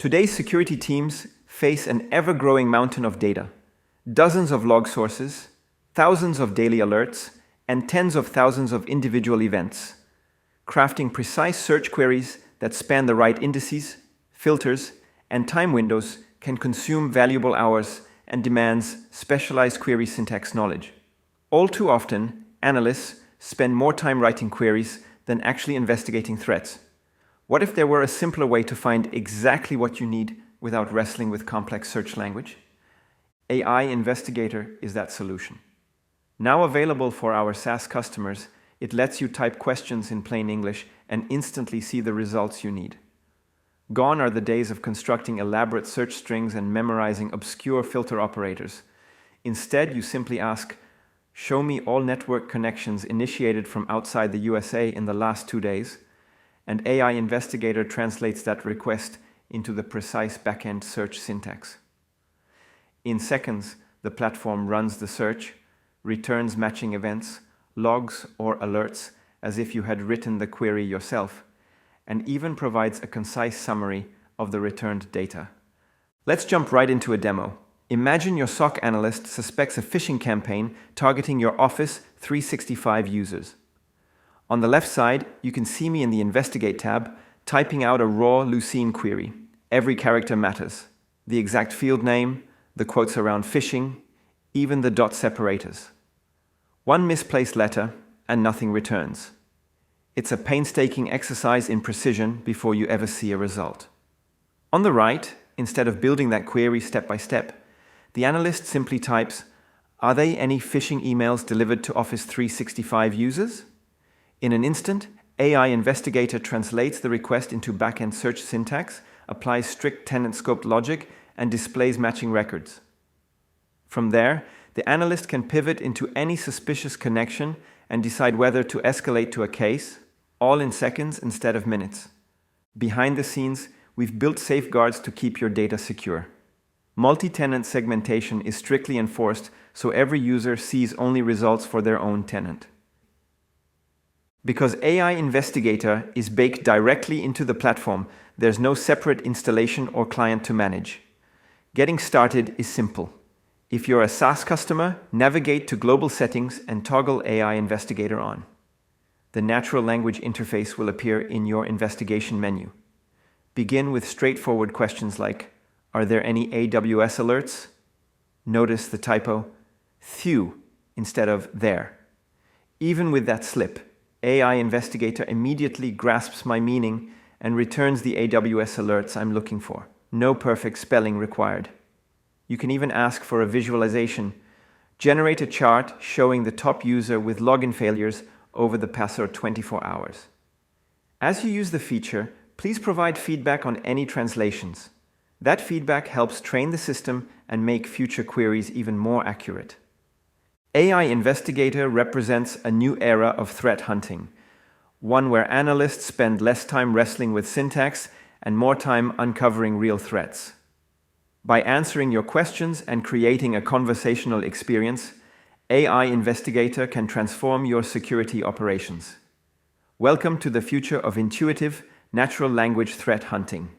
Today's security teams face an ever-growing mountain of data, dozens of log sources, thousands of daily alerts, and tens of thousands of individual events. Crafting precise search queries that span the right indices, filters, and time windows can consume valuable hours and demands specialized query syntax knowledge. All too often, analysts spend more time writing queries than actually investigating threats. What if there were a simpler way to find exactly what you need without wrestling with complex search language? AI Investigator is that solution. Now available for our SaaS customers, it lets you type questions in plain English and instantly see the results you need. Gone are the days of constructing elaborate search strings and memorizing obscure filter operators. Instead, you simply ask, "Show me all network connections initiated from outside the USA in the last 2 days," and AI Investigator translates that request into the precise backend search syntax. In seconds, the platform runs the search, returns matching events, logs or alerts as if you had written the query yourself, and even provides a concise summary of the returned data. Let's jump right into a demo. Imagine your SOC analyst suspects a phishing campaign targeting your Office 365 users. On the left side, you can see me in the Investigate tab, typing out a raw Lucene query. Every character matters. The exact field name, the quotes around phishing, even the dot separators. One misplaced letter, and nothing returns. It's a painstaking exercise in precision before you ever see a result. On the right, instead of building that query step by step, the analyst simply types, "Are there any phishing emails delivered to Office 365 users?" In an instant, AI Investigator translates the request into backend search syntax, applies strict tenant-scoped logic, and displays matching records. From there, the analyst can pivot into any suspicious connection and decide whether to escalate to a case, all in seconds instead of minutes. Behind the scenes, we've built safeguards to keep your data secure. Multi-tenant segmentation is strictly enforced, so every user sees only results for their own tenant. Because AI Investigator is baked directly into the platform, there's no separate installation or client to manage. Getting started is simple. If you're a SaaS customer, navigate to Global Settings and toggle AI Investigator on. The natural language interface will appear in your investigation menu. Begin with straightforward questions like, "Are there any AWS alerts?" Notice the typo, "thew" instead of "there." Even with that slip, AI Investigator immediately grasps my meaning and returns the AWS alerts I'm looking for. No perfect spelling required. You can even ask for a visualization. Generate a chart showing the top user with login failures over the past 24 hours. As you use the feature, please provide feedback on any translations. That feedback helps train the system and make future queries even more accurate. AI Investigator represents a new era of threat hunting, one where analysts spend less time wrestling with syntax and more time uncovering real threats. By answering your questions and creating a conversational experience, AI Investigator can transform your security operations. Welcome to the future of intuitive, natural language threat hunting.